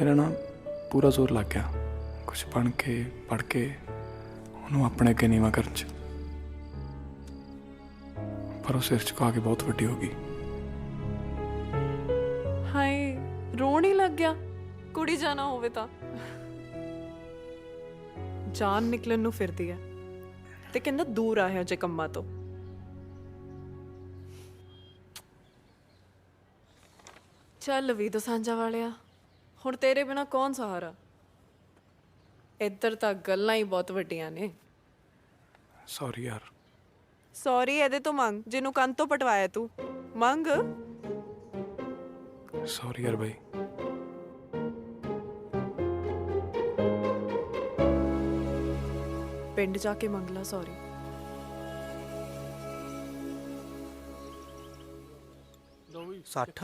मेरा ना पूरा जोर लग गया कुछ बन के पढ़ के उन्होंने अपने अगे नीवा करन च, पर वो सिर झुका के बहुत वड्डी हो गई। हाय रोण ही लग गया। कुड़ी जाना होवे ता जान निकलन ਨੂੰ ਫਿਰਦੀ ਹੈ ਤੇ ਕਹਿੰਦਾ ਦੂਰ ਆ ਹੈ ਜੇ ਕੰਮਾਂ ਤੋਂ। ਚੱਲ ਵੀ ਦਸਾਂਜਾ ਵਾਲਿਆ, ਹੁਣ ਤੇਰੇ ਬਿਨਾ ਕੌਣ ਸਹਾਰਾ। ਇੱਧਰ ਤਾਂ ਗੱਲਾਂ ਹੀ ਬਹੁਤ ਵੱਡੀਆਂ ਨੇ। सॉरी यार। ਸੌਰੀ ਇਹਦੇ ਤੋਂ ਮੰਗ ਜਿਹਨੂੰ ਕੰਨ ਤੋਂ ਪਟਵਾਇਆ ਤੂੰ, ਮੰਗ। सॉरी यार भाई। ਪਿੰਡ ਜਾ ਕੇ ਮੰਗ ਲਾ ਸੌਰੀ। सठ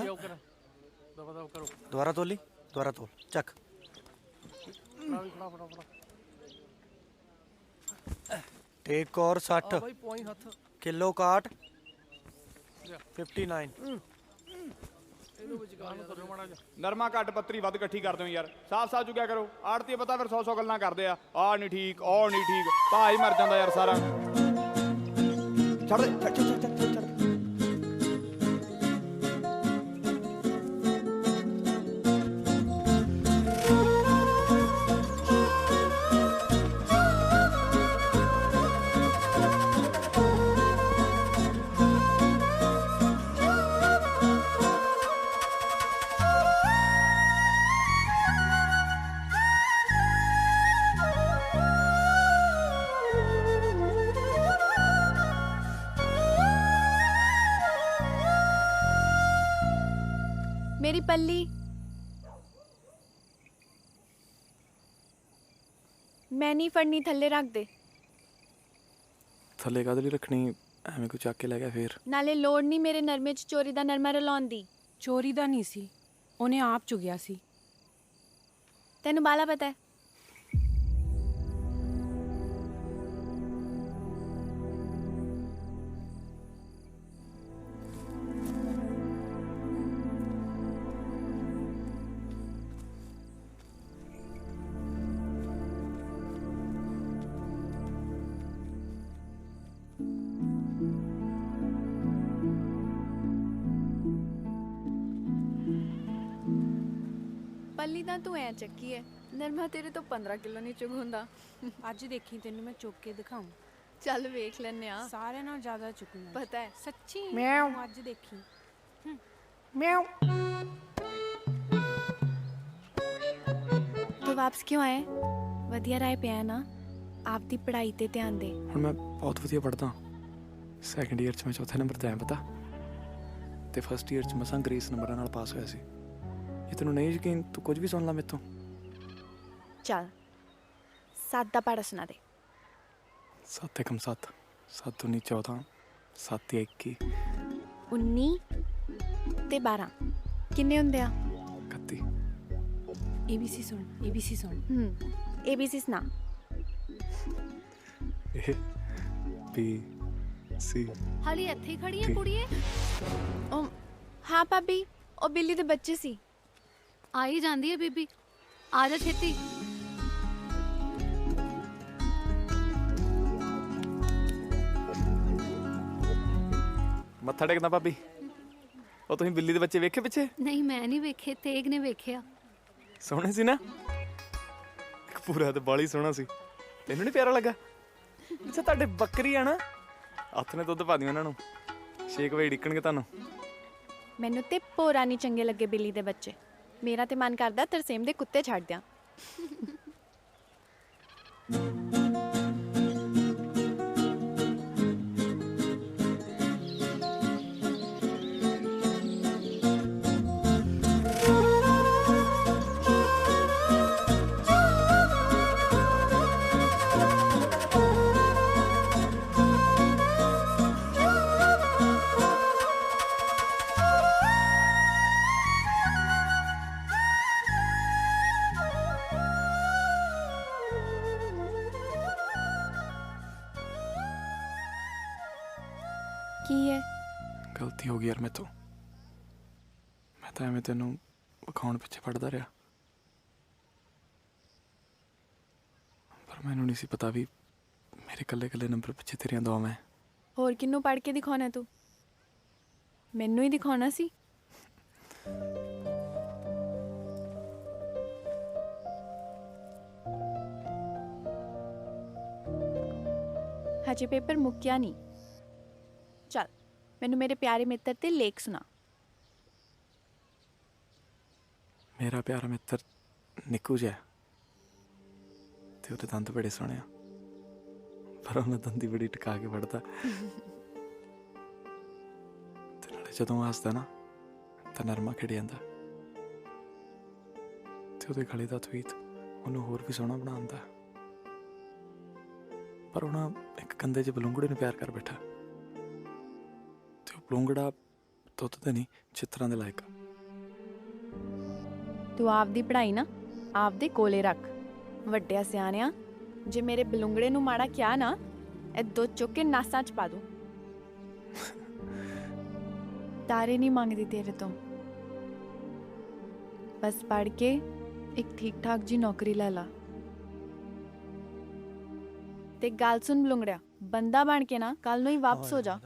दोबारा तोली, दोबारा तोल, चक। टेक और 60 किलो काट 59। ਨਰਮਾ ਘੱਟ ਪੱਤਰੀ ਵੱਧ ਇਕੱਠੀ ਕਰਦੇ ਹੋ ਯਾਰ, ਸਾਫ ਸਾਫ ਚੁੱਕਿਆ ਕਰੋ। ਆੜਤੀ ਪਤਾ ਫਿਰ 100 ਗੱਲਾਂ ਕਰਦੇ ਆ, ਆਹ ਨਹੀਂ ਠੀਕ, ਉਹ ਨਹੀਂ ਠੀਕ, ਭਾਈ ਮਰ ਜਾਂਦਾ ਯਾਰ ਸਾਰਾ। ਛੱਡ ਦੇ, ਛੱਡ ਛੱਡ ਛੱਡ ਛੱਡ। मेरी पल्ली, मैं नहीं फड़नी, थल्ले रख दे। थले काहदे लई रखनी, एवें कोई चक के लै गया फिर। नाले लोड़ नहीं मेरे नरमे च चोरी दा नरमा रलाउण दी। चोरी दा नहीं सी, ਉਹਨੇ ਆਪ ਚੁਗਿਆ ਸੀ। तेनू बाला पता है। पल्ली दा तू ऐ चक्की है, नरमा तेरे तो 15 किलो नहीं चुग हुंदा। ਅੱਜ ਦੇਖੀ ਤੈਨੂੰ ਮੈਂ ਚੁੱਕ ਕੇ ਦਿਖਾऊं। चल वेख लैने आ। ਸਾਰਿਆਂ ਨਾਲ ਜ਼ਿਆਦਾ ਚੁੱਕਣਾ पता है। ਸੱਚੀ। ਮਿਆਉਂ। ਤੂੰ ਅੱਜ ਦੇਖੀ। म्याऊ। तू वापस क्यों आए? वधिया राय पिया ना, आप दी पढ़ाई ते ध्यान दे। ਹੁਣ ਮੈਂ ਬਹੁਤ ਵਧੀਆ ਪੜ੍ਹਦਾ। ਸੈਕੰਡ ਈਅਰ 'ਚ ਮੈਂ ਚੌਥੇ ਨੰਬਰ 'ਤੇ ਆਇਆ ਪਤਾ, ਤੇ ਫਸਟ ਈਅਰ 'ਚ ਮਸਾਂ ਗ੍ਰੇਸ ਨੰਬਰਾਂ ਨਾਲ ਪਾਸ ਹੋਇਆ ਸੀ। ਜੇ ਤੈਨੂੰ ਨਹੀਂ ਯਕੀਨ ਤੂੰ ਕੁਝ ਵੀ ਸੁਣ ਲਾ ਮੇਥੋਂ। चल 7 दा पढ़ा सुना दे। 7 एकम 7, 7 दूनी 14, 7 या 21, 19 ते 12 किन्ने हुंदे आ? 31। ABC ਸੁਣ, ABC ਸੁਣ। ABC सुना। A B C। हाली ਇੱਥੇ ਹੀ ਖੜੀ ਹੈ ਕੁੜੀਏ। ओ हाँ भाभी, ओ बिल्ली दे बच्चे सी। आई जाती है बीबी, आ जा छेती। ਮੱਥਾ ਟੇਕਦਾ ਭਾਬੀ। ਉਹ ਤੁਸੀਂ ਬਿੱਲੀ ਦੇ ਬੱਚੇ ਵੇਖੇ ਪਿੱਛੇ? नहीं मैं नहीं वेखे, तेग ने वेख्या। ਸੋਹਣੇ ਸੀ ਨਾ? ਇੱਕ ਪੂਰਾ ਤੇ ਬਾਲੀ ਸੋਹਣਾ ਸੀ। ਤੈਨੂੰ ਨਹੀਂ ਪਿਆਰਾ ਲੱਗਾ? ਅੱਛਾ ਤੁਹਾਡੇ ਬੱਕਰੀ ਆ ਨਾ, ਹੱਥ ਨੇ ਦੁੱਧ ਪਾ ਦਿਓ ਉਹਨਾਂ ਨੂੰ, 6 ਵਜੇ ਡਿੱਕਣਗੇ ਤੁਹਾਨੂੰ। ਮੈਨੂੰ ਤੇ ਪੋਰਾ ਨਹੀਂ ਚੰਗੇ ਲੱਗੇ ਬਿੱਲੀ ਦੇ ਬੱਚੇ। ਮੇਰਾ ਤੇ ਮਨ ਕਰਦਾ ਤਰਸੇਮ ਦੇ ਕੁੱਤੇ ਛੱਡ ਦਿਆਂ। की है? गलती हो गई यार मेरे तो। मैं तो एवें तेनों विखाउण पिछे पढ़ता रहा। ਪਰ ਮੈਨੂੰ ਨਹੀਂ ਸੀ ਪਤਾ ਵੀ ਮੇਰੇ ਕੱਲੇ ਨੰਬਰ ਪਿੱਛੇ ਤੇਰੀਆਂ ਦੁਆਵਾਂ ਹੈ। ਹੋਰ ਕਿਹਨੂੰ ਪੜ੍ਹ ਕੇ ਦਿਖਾਉਣਾ ਤੂੰ? ਮੈਨੂੰ ਹੀ ਦਿਖਾਉਣਾ ਸੀ। ਹਜੇ ਪੇਪਰ ਮੁੱਕਿਆ ਨਹੀਂ। ਚੱਲ ਮੈਨੂੰ ਮੇਰੇ ਪਿਆਰੇ ਮਿੱਤਰ ਤੇ ਲੇਖ ਸੁਣਾ। ਮੇਰਾ ਪਿਆਰਾ ਮਿੱਤਰ ਨਿੱਕੂ ਜਿਹਾ ਤੇ ਉਹਦੇ ਦੰਦ ਬੜੇ ਸੋਹਣੇ ਆ, ਪਰ ਉਹਨਾਂ ਦੰਦੀ ਬੜੀ ਟਿਕਾ ਕੇ ਵੜਦਾ। ਤੇ ਨਾਲੇ ਜਦੋਂ ਹੱਸਦਾ ਨਾ ਤਾਂ ਨਰਮਾ ਖਿੜ ਜਾਂਦਾ, ਤੇ ਉਹਦੇ ਗਲੇ ਦਾ ਤਵੀਤ ਉਹਨੂੰ ਹੋਰ ਵੀ ਸੋਹਣਾ ਬਣਾਉਂਦਾ। ਪਰ ਉਹਨਾਂ ਇੱਕ ਕੰਧੇ 'ਚ ਬਲੂੰਗੜੇ ਨੂੰ ਪਿਆਰ ਕਰ ਬੈਠਾ, ਤੇ ਉਹ ਬਲੂੰਗੜਾ ਦੁੱਧ ਤੇ ਨਹੀਂ ਚਿੱਤਰਾਂ ਦੇ ਲਾਇਕ। ਤੂੰ ਆਪਦੀ ਪੜ੍ਹਾਈ ਨਾ ਆਪਦੇ ਕੋਲੇ ਰੱਖ। ਵੱਡਿਆ ਸਿਆਣਿਆ, ਜੇ ਮੇਰੇ ਬਲੂੰਗੜੇ ਨੂੰ ਮਾੜਾ ਕਿਹਾ ਨਾ, ਇਹ ਦੁੱਧ ਚੁੱਕ ਕੇ ਨਾਸਾਂ 'ਚ ਪਾ ਦੂੰ। ਤਾਰੇ ਨਹੀਂ ਮੰਗਦੀ ਤੇਰੇ ਤੋਂ, ਬਸ ਪੜ੍ਹ ਕੇ ਇੱਕ ਠੀਕ ਠਾਕ ਜੀ ਨੌਕਰੀ ਲੈ ਲਾ। ਤੇ ਗੱਲ ਸੁਣ ਬਲੂੰਗੜਿਆ, ਬੰਦਾ ਬਣ ਕੇ ਨਾ ਕੱਲ ਨੂੰ ਹੀ ਵਾਪਸ ਹੋ ਜਾ।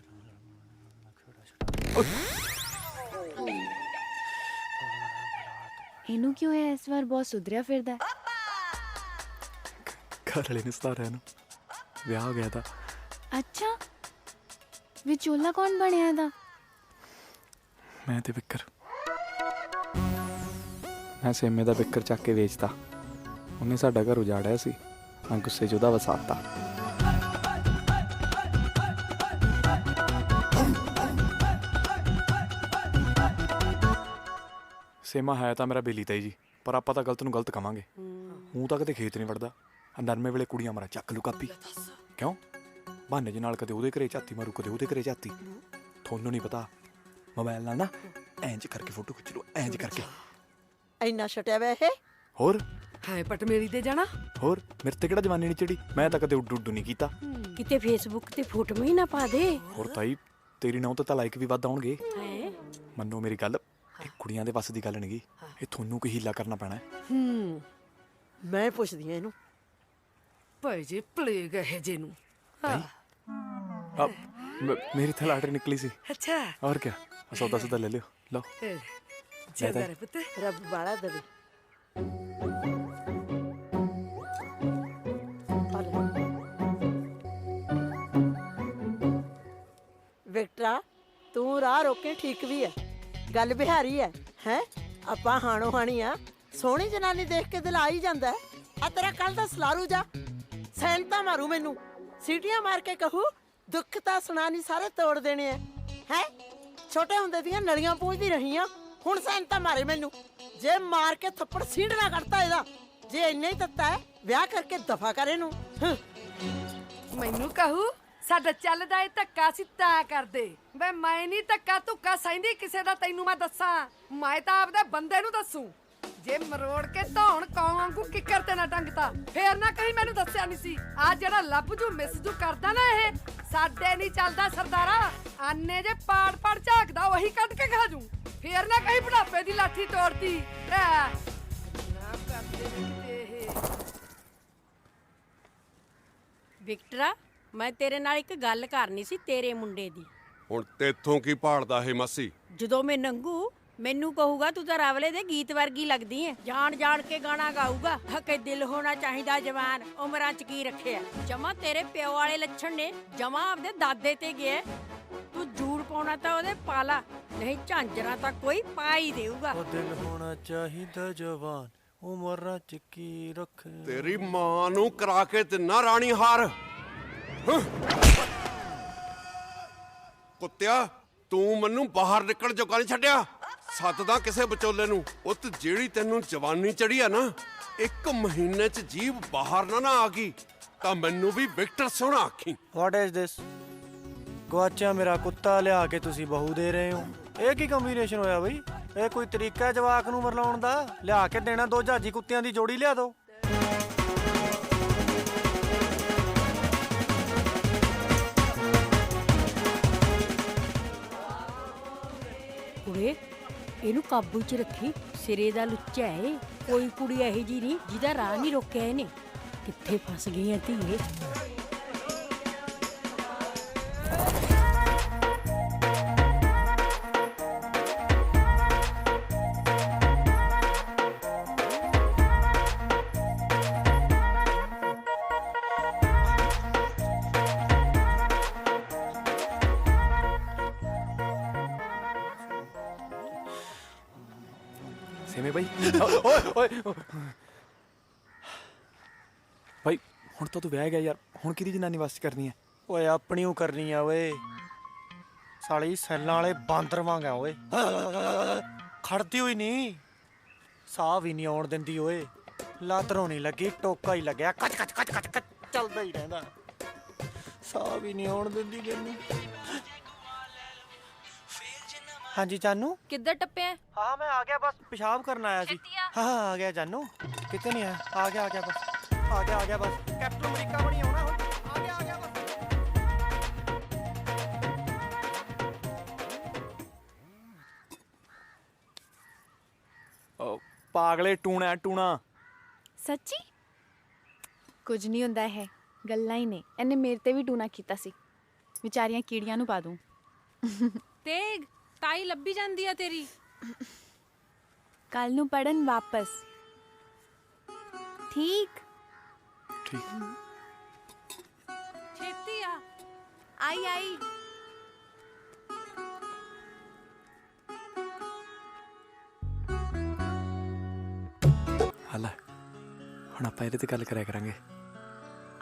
ਇਹਨੂੰ ਕਿਉਂ ਹੈ ਇਸ ਵਾਰ ਬਹੁਤ ਸੁਧਰਿਆ ਫਿਰਦਾ ਹੈ। ਘਰ ਵਾਲੇ ਨੇ ਸਤਾਰਿਆ ਨੂੰ, ਵਿਆਹ ਹੋ ਗਿਆ ਤਾਂ। ਅੱਛਾ, ਵਿਚੋਲਾ ਕੌਣ ਬਣਿਆ ਇਹਦਾ? ਮੈਂ ਤੇ ਵਿਕਰ। ਮੈਂ ਸੇਮੇ ਦਾ ਵਿਕਰ ਚੱਕ ਕੇ ਵੇਚਤਾ। ਉਹਨੇ ਸਾਡਾ ਘਰ ਉਜਾੜਿਆ ਸੀ, ਮੈਂ ਗੁੱਸੇ 'ਚ ਉਹਦਾ ਵਸਾਤਾ। ਸੇਮਾ ਹੈ ਤਾਂ ਮੇਰਾ ਬੇਲੀ ਤਾਈ ਜੀ, ਪਰ ਆਪਾਂ ਤਾਂ ਗਲਤ ਨੂੰ ਗਲਤ ਕਵਾਂਗੇ। ਮੂੰਹ ਤਾਂ ਕਦੇ ਖੇਤ ਨਹੀਂ ਵੜਦਾ। ਆ ਨਰਮੇ ਵੇਲੇ ਕੁੜੀਆਂ ਮਾਰਾ ਚੱਕ ਲੂ ਕਾਪੀ। ਕਿਉਂ ਬਹਾਨੇ ਜਿਹੇ ਨਾਲ ਕਦੇ ਉਹਦੇ ਘਰੇ ਝਾਤੀ ਮਾਰੂ, ਕਦੇ ਉਹਦੇ ਘਰੇ ਝਾਤੀ। ਤੁਹਾਨੂੰ ਨਹੀਂ ਪਤਾ, ਮੋਬਾਈਲ ਨਾਲ ਨਾ ਇੰਜ ਕਰਕੇ ਫੋਟੋ ਖਿੱਚ ਲਓ, ਇੰਜ ਕਰਕੇ। ਇੰਨਾ ਛਟਿਆ ਵੇ ਇਹ। ਹੋਰ ਹਾਏ ਪਟਮੇਲੀ ਤੇ ਜਾਣਾ। ਹੋਰ ਮੇਰੇ ਤੇ ਕਿਹੜਾ ਜਵਾਨੀ ਨਹੀਂ ਚੜੀ, ਮੈਂ ਤਾਂ ਕਦੇ ਉੱਡੂ ਨਹੀਂ ਕੀਤਾ। ਕਿਤੇ ਫੇਸਬੁੱਕ ਤੇ ਫੋਟੋ ਹੀ ਨਾ ਪਾ ਦੇ। ਹੋਰ ਤਾਈ ਤੇਰੀ ਨਾਮ ਤਾਂ ਲਾਈਕ ਵੀ ਵੱਧ ਆਉਣਗੇ। ਹੈ ਮੰਨੋ ਮੇਰੀ ਗੱਲ, ਇਹ ਕੁੜੀਆਂ ਦੇ ਵੱਸ ਦੀ ਗੱਲ ਨਹੀਂ, ਇਹ ਤੁਹਾਨੂੰ ਕੋਈ ਹੀਲਾ ਕਰਨਾ ਪੈਣਾ ਹੈ। ਮੈਂ ਪੁੱਛਦੀ ਆ ਇਹਨੂੰ। ਭਾਈ ਜੀ ਪਲੇਗ ਹੈ ਜੇ ਨੂੰ। ਮੇਰੀ ਤਾਂ ਲਾਟਰੀ ਨਿਕਲੀ ਸੀ। ਅੱਛਾ और क्या, सौदा सौदा ले लियो, लो। ਜਿਆਦਾ ਰੇ ਪੁੱਤ, ਰੱਬ ਬਾਲਾ ਦੇਵੇ। ਵਿਕਟਰਾ, ਤੂੰ ਰਾਹ ਰੋਕੇ ਠੀਕ ਵੀ ਹੈ, ਗੱਲ ਬਿਹਾਰੀ ਹੈ। ਹੈ ਆਪਾਂ ਹਾਣੋ ਹਾਣੀ ਆ, ਸੋਹਣੀ ਜਨਾਨੀ ਦੇਖ ਕੇ ਦਿਲ ਆ ਹੀ ਜਾਂਦਾ। ਆ ਤੇਰਾ ਕੱਲ ਦਾ ਸਲਾਰੂ ਜਾ ਸੈਂਟਾ ਮਾਰੂ ਮੈਨੂੰ, ਸੀਟੀਆਂ ਮਾਰ ਕੇ ਕਹੂ ਦੁੱਖ ਤਾਂ ਸੁਣਾ ਨਹੀਂ ਸਾਰੇ ਤੋੜ ਦੇਣੇ ਆ। ਹੈ ਛੋਟੇ ਹੁੰਦੇ ਦੀਆਂ ਨਲੀਆਂ ਪੂੰਝਦੀ ਰਹੀ ਆ, ਹੁਣ ਸੈਂਟਾ ਮਾਰੇ ਮੈਨੂੰ। ਜੇ ਮਾਰ ਕੇ ਥੱਪੜ ਸੀੜਨਾ ਕੱਢਤਾ ਇਹਦਾ। ਜੇ ਇੰਨਾ ਹੀ ਤੱਤਾ ਹੈ, ਵਿਆਹ ਕਰਕੇ ਦਫਾ ਕਰ ਇਹਨੂੰ। ਮੈਨੂੰ ਕਹੂ ਸਾਡਾ ਚੱਲਦਾ ਏ ਧੱਕਾ ਸੀ ਤਾਂ ਕਰਦੇ ਵੇ। ਮੈਂ ਨਹੀਂ ਧੱਕਾ ਧੁੱਕਾ ਸਹਿੰਦੀ ਕਿਸੇ ਦਾ, ਤੈਨੂੰ ਮੈਂ ਦੱਸਾਂ। ਮੈਂ ਤਾਂ ਆਪਦੇ ਬੰਦੇ ਨੂੰ ਦੱਸੂ। ਜੇ ਮਰੋੜ ਕੇ ਧੌਣ ਕੌਂ ਵਾਂਗੂ ਕਿੱਕਰ ਤੇ ਨਾ ਟੰਗਤਾ, ਫੇਰ ਨਾ ਕਹੀਂ ਮੈਨੂੰ ਦੱਸਿਆ ਨਹੀਂ ਸੀ। ਆ ਜਿਹੜਾ ਲੱਭ ਜੂ ਮਿਸ ਜੂ ਕਰਦਾ ਨਾ, ਇਹ ਸਾਡੇ ਨਹੀਂ ਚੱਲਦਾ ਸਰਦਾਰਾ। ਆਨੇ ਜੇ ਪਾੜ ਪਾੜ ਝਾਕਦਾ, ਉਹੀ ਕੱਢ ਕੇ ਖਾ ਜੂ। ਫੇਰ ਨਾ ਕਹੀਂ ਬੁਢਾਪੇ ਦੀ ਲਾਠੀ ਤੋੜਤੀ। ਨਾ ਕਰਦੇ ਕਿਤੇ ਇਹ। ਵਿਕਟਰਾ, ਮੈਂ ਤੇਰੇ ਨਾਲ ਇੱਕ ਗੱਲ ਕਰਨੀ ਸੀ ਤੇਰੇ ਮੁੰਡੇ ਦੀ। ਹੁਣ ਤੇਥੋਂ ਕੀ ਭਾਲਦਾ ਹੈ ਮਾਸੀ? ਜਦੋਂ ਮੈਂ ਨੰਗੂ ਮੈਨੂੰ ਕਹੂਗਾ ਤੂੰ ਤਾਂ ਰਾਵਲੇ ਦੇ ਗੀਤ ਵਰਗੀ ਲੱਗਦੀ ਐ। ਜਾਣ ਜਾਣ ਕੇ ਗਾਣਾ ਗਾਊਗਾ, ਹਕੇ ਦਿਲ ਹੋਣਾ ਚਾਹੀਦਾ ਜਵਾਨ, ਉਮਰਾਂ ਚ ਕੀ ਰੱਖਿਆ। ਜਮਾ ਤੇਰੇ ਪਿਓ ਵਾਲੇ ਲੱਛਣ ਨੇ, ਜਮਾ ਆਪਦੇ ਦਾਦੇ ਤੇ ਗਿਆ। ਤੂੰ ਜੂੜ ਪਾਉਣਾ ਤਾਂ ਉਹਦੇ ਪਾਲਾ, ਨਹੀਂ ਝਾਂਜਰਾ ਤਾਂ ਕੋਈ ਪਾ ਹੀ ਦੇਊਗਾ। ਉਹ ਦਿਲ ਹੋਣਾ ਚਾਹੀਦਾ ਜਵਾਨ, ਉਮਰਾਂ ਚ ਕੀ ਰੱਖੇ। ਤੇਰੀ ਮਾਂ ਨੂੰ ਕਰਾ ਕੇ ਦਿਨਾ ਰਾਣੀ ਹਾਰ। ਕੁੱਤਿਆ, ਤੂੰ ਮੈਨੂੰ ਬਾਹਰ ਨਿਕਲਣ ਜੋਗਾ ਨਹੀਂ ਛੱਡਿਆ। ਸੱਦਦਾ ਕਿਸੇ ਵਿਚੋਲੇ ਨੂੰ। ਉੱਤ ਜਿਹੜੀ ਤੈਨੂੰ ਜਵਾਨੀ ਚੜੀ ਆ ਨਾ, 1 ਮਹੀਨੇ ਚ ਜੀਭ ਬਾਹਰ ਨਾ ਆ ਗਈ ਤਾਂ ਮੈਨੂੰ ਵੀ ਵਿਕਟਰ ਸੋਹਣਾ ਆਖੀ। What is this? ਗਵਾਚਿਆ ਮੇਰਾ ਕੁੱਤਾ ਲਿਆ ਕੇ ਤੁਸੀਂ ਬਹੂ ਦੇ ਰਹੇ ਹੋ। ਇਹ ਕੀ ਕੰਬੀਨੇਸ਼ਨ ਹੋਇਆ ਬਈ? ਇਹ ਕੋਈ ਤਰੀਕਾ ਹੈ ਜਵਾਕ ਨੂੰ ਮਰਲਾਉਣ ਦਾ? ਲਿਆ ਕੇ ਦੇਣਾ 2 ਜਹਾਜੀ ਕੁੱਤਿਆਂ ਦੀ ਜੋੜੀ ਲਿਆ ਦੋ। ਕੁੜੇ, ਇਹਨੂੰ ਕਾਬੂ 'ਚ ਰੱਖੀ, ਸਿਰੇ ਦਾ ਲੁੱਚਾ ਏ। ਕੋਈ ਕੁੜੀ ਇਹੋ ਜੀ ਨਹੀਂ ਜਿਹਦਾ ਰਾਹ ਨਹੀਂ ਰੋਕਿਆ ਇਹਨੇ। ਕਿੱਥੇ ਫਸ ਗਈ ਐ ਧੀਏ? ਸਿਮੇ ਬਾਈ ਓਏ ਓਏ ਬਾਈ ਹੁਣ ਤਾਂ ਤੂੰ ਵਿਆਹ ਗਿਆ ਯਾਰ, ਹੁਣ ਕਿਹਦੀ ਜਨਾਨੀ ਵਾਸਤੇ ਕਰਨੀ ਹੈ? ਓਏ ਆਪਣੀ ਓ ਕਰਨੀ ਆ ਓਏ। ਸਾਲੀ ਸੈਲਾਂ ਵਾਲੇ ਬਾਂਦਰ ਵਾਂਗ ਆ ਓਏ, ਖੜਦੀ ਹੋਈ ਨਹੀਂ, ਸਾਹ ਵੀ ਨਹੀਂ ਆਉਣ ਦਿੰਦੀ ਓਏ। ਲਾਤਰੋਂ ਨਹੀਂ ਲੱਗੀ, ਟੋਕਾ ਹੀ ਲੱਗਿਆ, ਕੱਚ ਕੱਚ ਕੱਚ ਕੱਚ ਕੱਚ ਚੱਲਦਾ ਹੀ ਰਹਿੰਦਾ, ਸਾਹ ਵੀ ਨਹੀਂ ਆਉਣ ਦਿੰਦੀ ਮੈਨੂੰ। ਹਾਂਜੀ ਜਾਨੂ, ਕਿੱਧਰ ਟੱਪਿਆ? ਹਾਂ ਮੈਂ ਆ ਗਿਆ, ਬਸ ਪਿਸ਼ਾਬ ਕਰਨ ਆਇਆ ਸੀ। ਹਾਂ ਆ ਗਿਆ ਜਾਨੂ, ਕਿਤੇ ਨਹੀਂ ਆ ਗਿਆ ਬਸ, ਆ ਗਿਆ ਬਸ, ਕੈਪਟਨ ਅਮਰੀਕਾ ਬਣੀ ਆਉਣਾ ਹੁਣ, ਆ ਗਿਆ ਬਸ। ਪਾਗਲੇ ਟੂਣਾ ਟੂਣਾ। ਸੱਚੀ? ਕੁਝ ਨਹੀਂ ਹੁੰਦਾ ਹੈ, ਗੱਲਾਂ ਹੀ ਨੇ। ਇਹਨੇ ਮੇਰੇ ਤੇ ਵੀ ਟੂਣਾ ਕੀਤਾ ਸੀ, ਵਿਚਾਰੀਆਂ ਕੀੜੀਆਂ ਨੂੰ ਪਾ ਦੂੰ। ਤੇਗ ਤਾਈ ਲੱਭੀ ਜਾਂਦੀ ਆ ਤੇਰੀ। ਕੱਲ ਨੂੰ ਪੜਨ ਵਾਪਸ। ਠੀਕ ਠੀਕ ਛੇਤੀ ਆ। ਆਈ ਹਲਾ ਹੁਣ ਆਪਾਂ ਇਹਦੇ ਤੇ ਗੱਲ ਕਰਿਆ ਕਰਾਂਗੇ।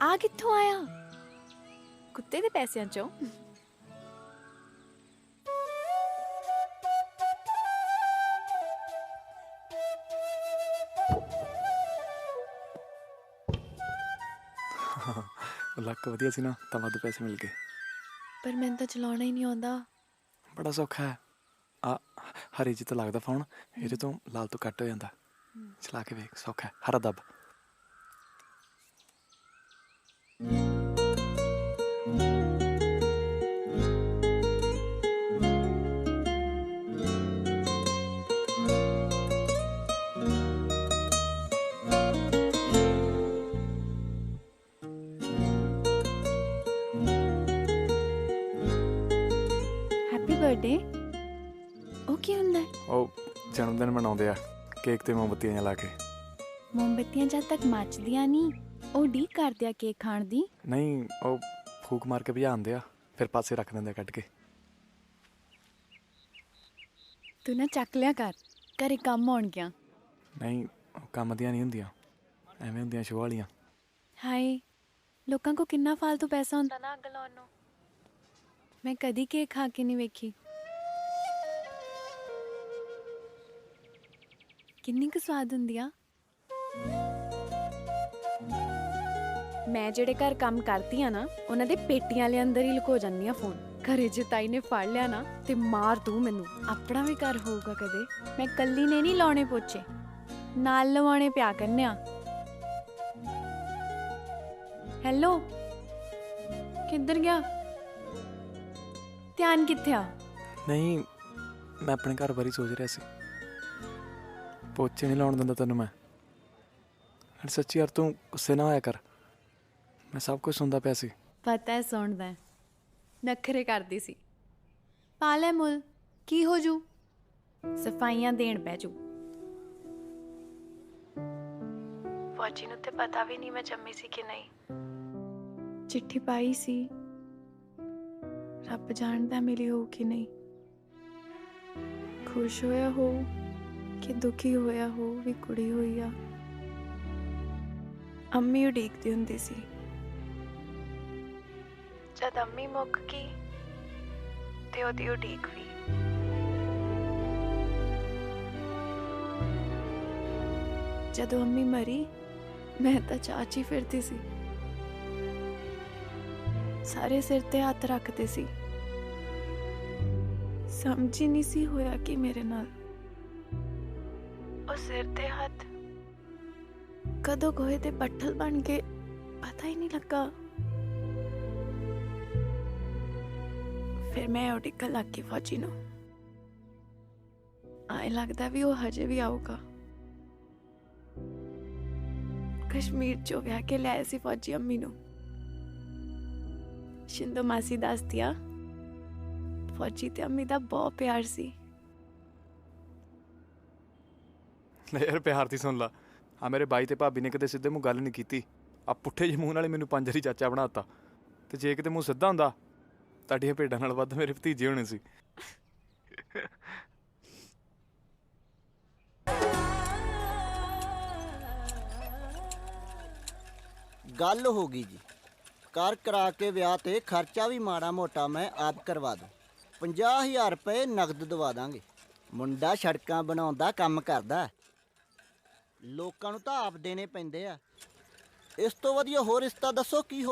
ਆ ਕਿੱਥੋਂ ਆਇਆ? ਕੁੱਤੇ ਦੇ ਪੈਸਿਆਂ ਚੋਂ? ਲੱਕ ਵਧੀਆ ਸੀ ਨਾ ਤਾਂ ਵੱਧ ਪੈਸੇ ਮਿਲ ਗਏ। ਪਰ ਮੈਨੂੰ ਤਾਂ ਚਲਾਉਣਾ ਹੀ ਨਹੀਂ ਆਉਂਦਾ। ਬੜਾ ਸੌਖਾ ਹੈ। ਆ ਹਰੀ ਜੀ ਤੋਂ ਲੱਗਦਾ ਫੋਨ, ਇਹਦੇ ਤੋਂ ਲਾਲ ਤੋਂ ਕੱਟ ਹੋ ਜਾਂਦਾ। ਚਲਾ ਕੇ ਵੇਖ, ਸੌਖਾ ਹੈ। ਹਰਾ ਦੱਬ। Happy birthday. ਉਹ ਕੀ ਹੁੰਦਾ ਹੈ? ਉਹ ਜਨਮ ਦਿਨ ਮਨਾਉਂਦੇ ਆ, ਕੇਕ ਤੇ ਮੋਮਬੱਤੀਆਂ ਲਾ ਕੇ। ਮੋਮਬੱਤੀਆਂ ਜਦ ਤੱਕ ਮੱਚਦੀਆਂ ਨਹੀਂ, ਉਹ ਡੀਕ ਕਰਦੇ ਆ ਕੇਕ ਖਾਣ ਦੀ। ਨਹੀਂ, ਉਹ ਫੂਕ ਮਾਰ ਕੇ ਭਜਾਉਂਦੇ ਆ, ਫਿਰ ਪਾਸੇ ਰੱਖ ਦਿੰਦੇ ਆ ਕੱਢ ਕੇ। ਤੂੰ ਨਾ ਚੱਕ ਲਿਆ ਕਰ, ਘਰੇ ਕੰਮ ਆਉਣਗੀਆਂ। ਨਹੀਂ, ਉਹ ਕੰਮ ਦੀਆਂ ਨਹੀਂ ਹੁੰਦੀਆਂ, ਐਵੇਂ ਹੁੰਦੀਆਂ ਸ਼ੋਅ ਵਾਲੀਆਂ। ਹਾਏ, ਲੋਕਾਂ ਕੋ ਕਿੰਨਾ ਫਾਲਤੂ ਪੈਸਾ ਹੁੰਦਾ ਨਾ ਅੱਗ ਲਾਉਣ ਨੂੰ। ਮੈਂ ਕਦੀ ਕੇਕ ਖਾ ਕੇ ਨਹੀਂ ਵੇਖੀ। ਕਿੰਨੀ ਕੁ ਸਵਾਦ ਹੁੰਦੀ ਆ। ਮੈਂ ਜਿਹੜੇ ਘਰ ਕੰਮ ਕਰਦੀ ਆ ਨਾ, ਉਹਨਾਂ ਦੇ ਪੇਟੀਆਂ ਵਾਲੇ ਅੰਦਰ ਹੀ ਲੁਕੋ ਜਾਂਦੀਆਂ ਫੋਨ। ਘਰੇ ਜੇ ਤਾਈ ਨੇ ਫੜ ਲਿਆ ਨਾ ਤੇ ਮਾਰ ਦੂੰ ਮੈਨੂੰ। ਆਪਣਾ ਵੀ ਘਰ ਹੋਊਗਾ ਕਦੇ। ਮੈਂ ਕੱਲੀ ਨੇ ਨਹੀਂ ਲਾਉਣੇ ਪੋਚੇ, ਨਾਲ ਲਵਾਉਣੇ ਪਿਆ ਕਰਨੇ ਆ। ਹੈਲੋ, ਕਿੱਧਰ ਗਿਆ? ਧਿਆਨ ਕਿੱਥੇ ਆ? ਨਹੀਂ, ਮੈਂ ਆਪਣੇ ਘਰ ਬਾਰੇ ਸੋਚ ਰਿਹਾ ਸੀ। ਪੋਚੇ ਨਹੀਂ ਲਾਉਣ ਦਿੰਦਾ ਤੈਨੂੰ ਮੈਂ। ਸੱਚੀ ਯਾਰ, ਤੂੰ ਗੁੱਸੇ ਨਾ ਹੋਇਆ ਕਰ, ਮੈਂ ਸਭ ਕੁਝ ਸੁਣਦਾ ਪਿਆ ਸੀ। ਪਤਾ ਹੈ ਸੁਣਦਾ, ਨਖਰੇ ਕਰਦੀ ਸੀ। ਪਾ ਲੈ ਮੁੱਲ, ਕੀ ਹੋ ਜੂ? ਸਫਾਈਆਂ ਦੇਣ ਪੈ ਜੂ। ਫੌਜੀ ਨੂੰ ਤੇ ਪਤਾ ਵੀ ਨਹੀਂ ਮੈਂ ਜੰਮੀ ਸੀ ਕਿ ਨਹੀਂ। ਚਿੱਠੀ ਪਾਈ ਸੀ, ਰੱਬ ਜਾਣਦਾ ਮਿਲੀ ਹੋ ਕਿ ਨਹੀਂ। ਖੁਸ਼ ਹੋਇਆ ਹੋ ਕਿ ਦੁਖੀ ਹੋਇਆ ਹੋ, ਵੀ ਕੁੜੀ ਹੋਈ ਆ। ਅੰਮੀ ਉਡੀਕਦੀ ਹੁੰਦੀ ਸੀ। ਜਦ ਅੰਮੀ ਮੁੱਕ ਗਈ ਤੇ ਉਹਦੀ ਉਡੀਕ ਵੀ। ਜਦੋਂ ਅੰਮੀ ਮਰੀ, ਮੈਂ ਤਾਂ ਚਾਚੀ ਫਿਰਦੀ ਸੀ। ਸਾਰੇ ਸਿਰ ਤੇ ਹੱਥ ਰੱਖਦੇ ਸੀ। ਸਮਝ ਹੀ ਨਹੀਂ ਸੀ ਹੋਇਆ ਕਿ ਮੇਰੇ ਨਾਲ ਉਹ ਸਿਰ ਤੇ ਹੱਥ ਕਦੋਂ ਗੋਹੇ ਦੇ ਬੱਠਲ ਬਣ ਕੇ, ਪਤਾ ਹੀ ਨਹੀਂ ਲੱਗਾ। ਫਿਰ ਮੈਂ ਉਡੀਕਣ ਲੱਗ ਗਈ ਫੌਜੀ ਨੂੰ। ਆਏ ਲੱਗਦਾ ਵੀ ਉਹ ਹਜੇ ਵੀ ਆਊਗਾ। ਕਸ਼ਮੀਰ ਚੋਂ ਵਿਆਹ ਕੇ ਲਿਆਏ ਸੀ ਫੌਜੀ ਅੰਮੀ ਨੂੰ। ਸ਼ਿੰਦੋ ਮਾਸੀ ਦੱਸਦੀ ਆ ਫੌਜੀ ਤੇ ਅੰਮੀ ਦਾ ਬਹੁਤ ਪਿਆਰ ਸੀ। ਲੈ ਯਾਰ ਪਿਆਰ ਦੀ ਸੁਣ ਲਾ, ਆ ਮੇਰੇ ਬਾਈ ਤੇ ਭਾਬੀ ਨੇ ਕਦੇ ਸਿੱਧੇ ਮੂੰਹ ਗੱਲ ਨਹੀਂ ਕੀਤੀ। ਆ ਪੁੱਠੇ ਜਿਹੇ ਮੂੰਹ ਨਾਲ ਹੀ ਮੈਨੂੰ ਪੰਜਰੀ ਚਾਚਾ ਬਣਾਤਾ। ਤੇ ਜੇ ਕਿਤੇ ਮੂੰਹ ਸਿੱਧਾ ਹੁੰਦਾ ਤੁਹਾਡੀਆਂ ਭੇਡਾਂ ਨਾਲ ਵੱਧ ਮੇਰੇ ਭਤੀਜੇ ਹੋਣੇ ਸੀ। ਗੱਲ ਹੋ ਗਈ ਜੀ, ਕਰ ਕਰਾ ਕੇ ਵਿਆਹ ਤੇ ਖਰਚਾ ਵੀ ਮਾੜਾ ਮੋਟਾ ਮੈਂ ਆਪ ਕਰਵਾ ਦੂੰ। 50,000 ਰੁਪਏ ਨਗਦ ਦਵਾ ਦਾਂਗੇ। ਮੁੰਡਾ ਸੜਕਾਂ ਬਣਾਉਣ ਦਾ ਕੰਮ ਕਰਦਾ, ਲੋਕਾਂ ਨੂੰ ਤਾਂ ਆਪ ਦੇਣੇ ਪੈਂਦੇ ਆ। ਇਸ ਤੋਂ ਵਧੀਆ ਹੋਰ ਰਿਸ਼ਤਾ ਦੱਸੋ ਕੀ ਹੋ